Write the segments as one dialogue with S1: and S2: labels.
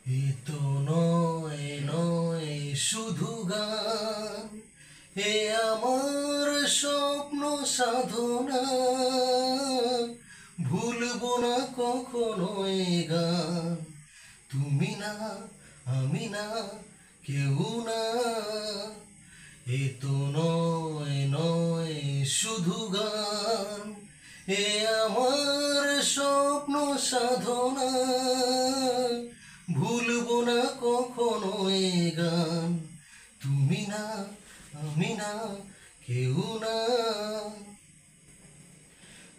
S1: এ তো নয় নয় শুধু গান, এ আমার স্বপ্ন সাধনা। ভুলবো না কখনো এ গান। তুমি না, আমি না, কেউ না। এ তো নয় নয় শুধু গান, এ আমার স্বপ্ন সাধনা। ভুলবো না কখনো এ গান। তুমি না, আমি না, কেউ না।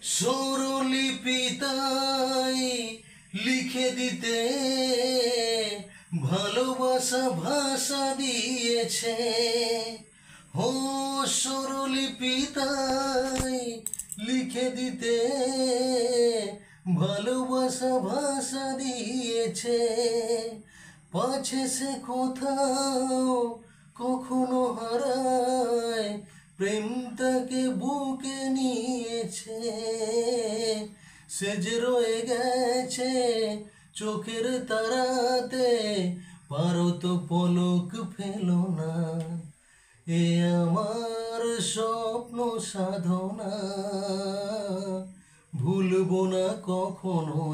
S1: স্বরলিপিতাই লিখে দিতে ভালোবাসা ভাষা দিয়েছে। ও স্বরলিপিতাই লিখে দিতে ভালোবাসা ভাষা দিয়েছে। পাছে সে কোথাও কখনো হারায়, প্রেম তাকে বুকে নিয়েছে। সে যে রয়ে গেছে চোখের তারাতে, পারো তো পলক ফেলো না। এ আমার স্বপ্ন সাধনা, ভুলবো না কখনো